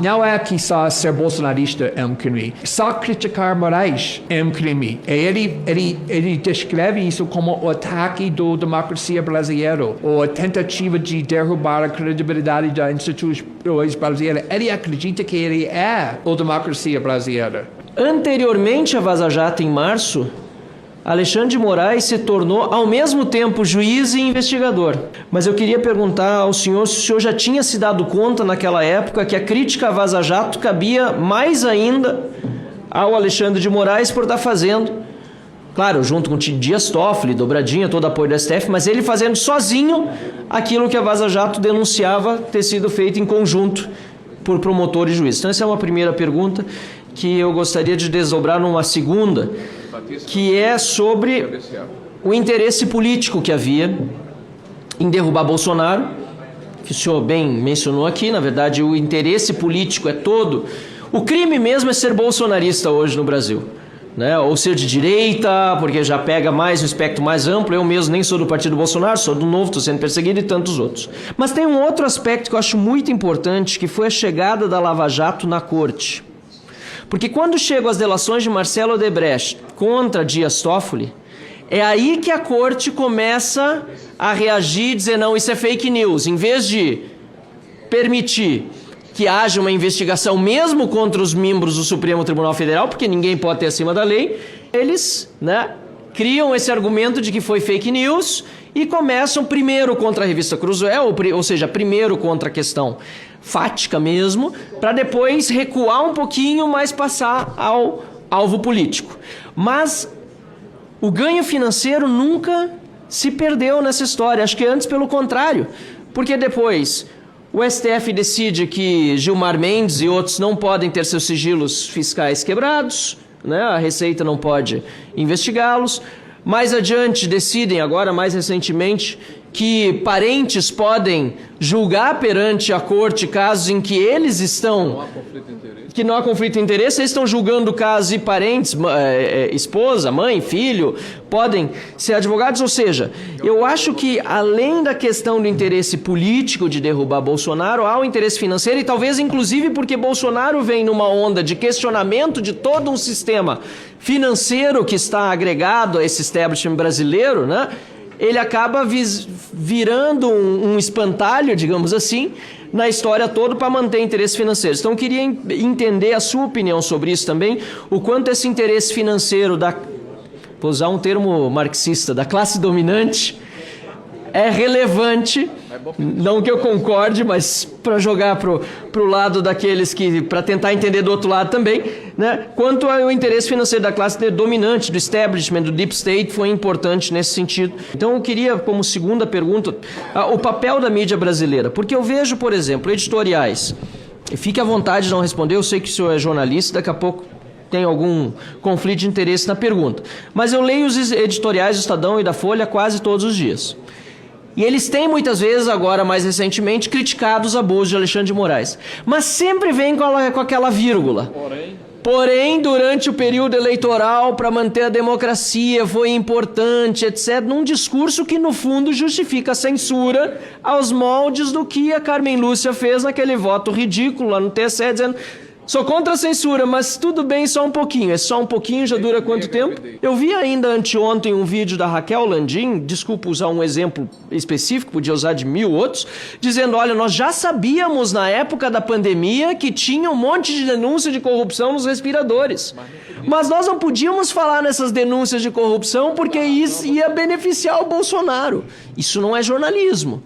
Não é que só ser bolsonarista é um crime. Só criticar Moraes é um crime. Ele descreve isso como o ataque da democracia brasileira, ou a tentativa de derrubar a credibilidade das instituições brasileiras. Ele acredita que ele é a democracia brasileira. Anteriormente à Vaza Jato, em março, Alexandre de Moraes se tornou, ao mesmo tempo, juiz e investigador. Mas eu queria perguntar ao senhor se o senhor já tinha se dado conta, naquela época, que a crítica à Vaza Jato cabia mais ainda ao Alexandre de Moraes por estar fazendo, claro, junto com o Dias Toffoli, Dobradinha, todo apoio do STF, mas ele fazendo sozinho aquilo que a Vaza Jato denunciava ter sido feito em conjunto por promotor e juiz. Então, essa é uma primeira pergunta que eu gostaria de desdobrar numa segunda, que é sobre o interesse político que havia em derrubar Bolsonaro, que o senhor bem mencionou aqui. Na verdade, o interesse político é todo. O crime mesmo é ser bolsonarista hoje no Brasil, né? Ou ser de direita, porque já pega mais um espectro mais amplo. Eu mesmo nem sou do partido Bolsonaro, sou do Novo, estou sendo perseguido, e tantos outros. Mas tem um outro aspecto que eu acho muito importante, que foi a chegada da Lava Jato na corte. Porque quando chegam as delações de Marcelo Odebrecht contra Dias Toffoli, é aí que a corte começa a reagir e dizer, não, isso é fake news. Em vez de permitir que haja uma investigação mesmo contra os membros do Supremo Tribunal Federal, porque ninguém pode ter acima da lei, eles, criam esse argumento de que foi fake news e começam primeiro contra a revista Cruzoé, ou seja, primeiro contra a questão fática mesmo, para depois recuar um pouquinho, mas passar ao alvo político. Mas o ganho financeiro nunca se perdeu nessa história, acho que antes pelo contrário, porque depois o STF decide que Gilmar Mendes e outros não podem ter seus sigilos fiscais quebrados, a Receita não pode investigá-los. Mais adiante decidem, agora mais recentemente, que parentes podem julgar perante a corte casos em que eles estão... Não há conflito de interesse. Que não há conflito de interesse, eles estão julgando casos e parentes, esposa, mãe, filho, podem ser advogados. Ou seja, eu acho que além da questão do interesse político de derrubar Bolsonaro, há o interesse financeiro, e talvez inclusive porque Bolsonaro vem numa onda de questionamento de todo um sistema financeiro que está agregado a esse establishment brasileiro, ele acaba virando um espantalho, digamos assim, na história toda para manter interesses financeiros. Então eu queria entender a sua opinião sobre isso também, o quanto esse interesse financeiro vou usar um termo marxista, da classe dominante, é relevante, não que eu concorde, mas para jogar pro lado daqueles que, para tentar entender do outro lado também, quanto ao interesse financeiro da classe dominante, do establishment, do deep state, foi importante nesse sentido. Então eu queria, como segunda pergunta, o papel da mídia brasileira, porque eu vejo, por exemplo, editoriais, e fique à vontade de não responder, eu sei que o senhor é jornalista, daqui a pouco tem algum conflito de interesse na pergunta, mas eu leio os editoriais do Estadão e da Folha quase todos os dias. E eles têm muitas vezes, agora mais recentemente, criticado os abusos de Alexandre de Moraes. Mas sempre vem com aquela vírgula. Porém, durante o período eleitoral, para manter a democracia, foi importante, etc. Num discurso que, no fundo, justifica a censura aos moldes do que a Carmen Lúcia fez naquele voto ridículo lá no TSE, dizendo... Sou contra a censura, mas tudo bem, só um pouquinho. É só um pouquinho, já dura quanto tempo? Eu vi ainda anteontem um vídeo da Raquel Landim, desculpa usar um exemplo específico, podia usar de 1000 outros, dizendo, olha, nós já sabíamos na época da pandemia que tinha um monte de denúncia de corrupção nos respiradores. Mas nós não podíamos falar nessas denúncias de corrupção porque isso ia beneficiar o Bolsonaro. Isso não é jornalismo.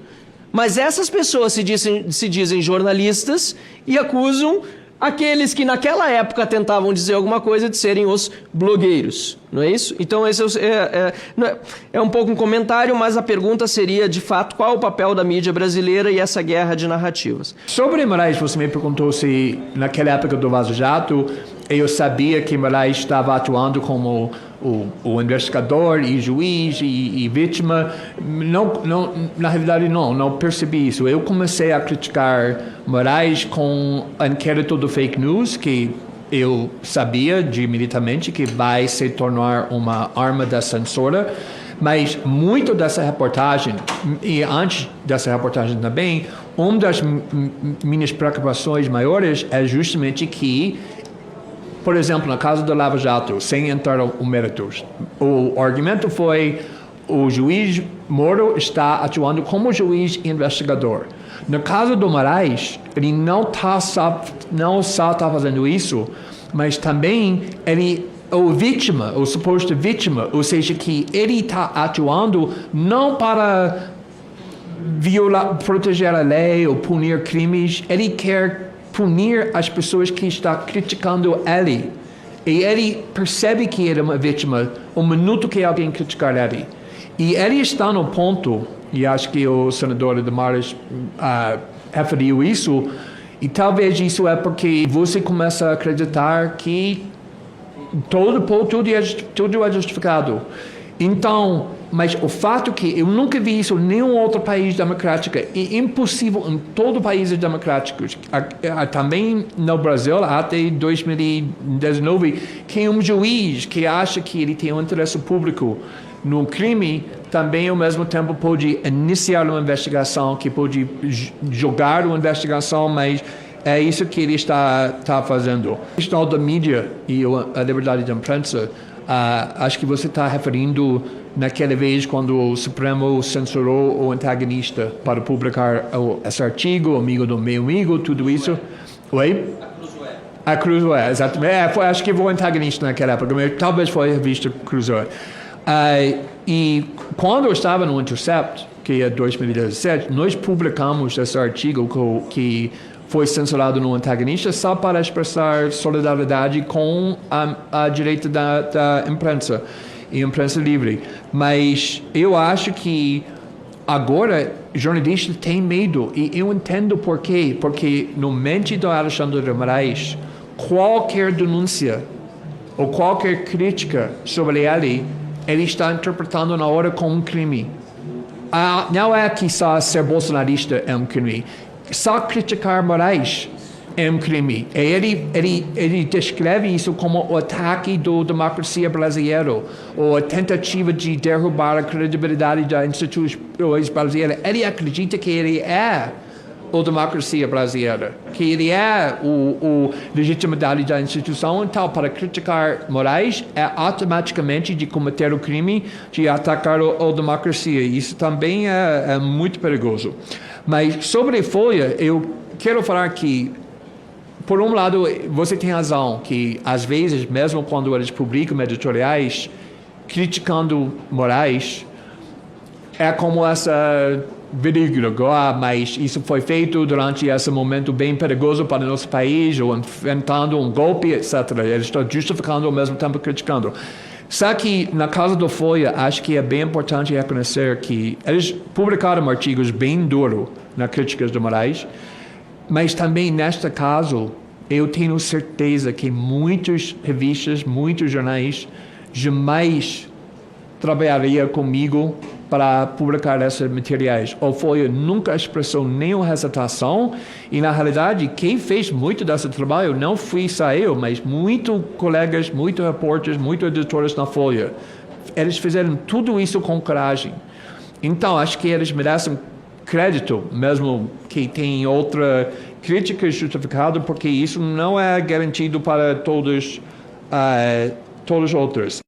Mas essas pessoas se dizem jornalistas e acusam aqueles que naquela época tentavam dizer alguma coisa de serem os blogueiros, não é isso? Então esse é um pouco um comentário, mas a pergunta seria, de fato, qual o papel da mídia brasileira e essa guerra de narrativas? Sobre Moraes, você me perguntou se naquela época do Vaza Jato eu sabia que Moraes estava atuando como o investigador e juiz e vítima. Não, na realidade não percebi isso. Eu comecei a criticar Moraes com o inquérito do fake news, que eu sabia de militarmente que vai se tornar uma arma da censura, Mas muito dessa reportagem, e antes dessa reportagem também, uma das minhas preocupações maiores é justamente que, por exemplo, no caso do Lava Jato, sem entrar no méritos, o argumento foi o juiz Moro está atuando como juiz investigador. No caso do Moraes, ele não só está fazendo isso, mas também o suposto vítima, ou seja, que ele está atuando não para proteger a lei ou punir crimes, ele quer punir as pessoas que estão criticando ele. E ele percebe que ele é uma vítima o minuto que alguém criticar ele. E ele está no ponto, e acho que o senador Damares referiu isso, e talvez isso é porque você começa a acreditar que tudo é justificado. Então, mas o fato que eu nunca vi isso em nenhum outro país democrático, e impossível em todo país democráticos, também no Brasil, até 2019, que um juiz que acha que ele tem um interesse público no crime, também ao mesmo tempo pode iniciar uma investigação, que pode jogar uma investigação, mas é isso que ele está fazendo. A questão da mídia e a liberdade de imprensa, acho que você está referindo naquela vez quando o Supremo censurou o antagonista para publicar esse artigo, amigo do meu amigo, tudo isso. Oi? A Cruzoé, exatamente. Acho que foi o antagonista naquela época, mas talvez foi a revista Cruzoé. E quando eu estava no Intercept, que é 2017, nós publicamos esse artigo que foi censurado no antagonista só para expressar solidariedade com a direita da imprensa e imprensa livre. Mas eu acho que agora jornalistas têm medo, e eu entendo por quê. Porque no mente do Alexandre de Moraes, qualquer denúncia ou qualquer crítica sobre ele está interpretando na hora como um crime. Não é que só ser bolsonarista é um crime. Só criticar Moraes é um crime. Ele descreve isso como o ataque da democracia brasileira, ou a tentativa de derrubar a credibilidade das instituições brasileiras. Ele acredita que ele é a democracia brasileira, que ele é a legitimidade da instituição. Então, para criticar Moraes é automaticamente de cometer o crime de atacar a democracia. Isso também é muito perigoso. Mas sobre a Folha, eu quero falar que, por um lado, você tem razão, que às vezes, mesmo quando eles publicam editoriais criticando Moraes, é como essa verídico, mas isso foi feito durante esse momento bem perigoso para o nosso país, ou enfrentando um golpe, etc. Eles estão justificando ao mesmo tempo criticando. Só que, na causa do Folha, acho que é bem importante reconhecer que eles publicaram artigos bem duros nas críticas de Moraes, mas também, neste caso, eu tenho certeza que muitas revistas, muitos jornais jamais trabalharia comigo para publicar esses materiais. O Folha nunca expressou nenhuma hesitação, e na realidade quem fez muito desse trabalho não fui só eu, mas muitos colegas, muitos repórteres, muitos editores na Folha. Eles fizeram tudo isso com coragem. Então acho que eles merecem crédito, mesmo que tem outra crítica justificada, porque isso não é garantido para todos os outros.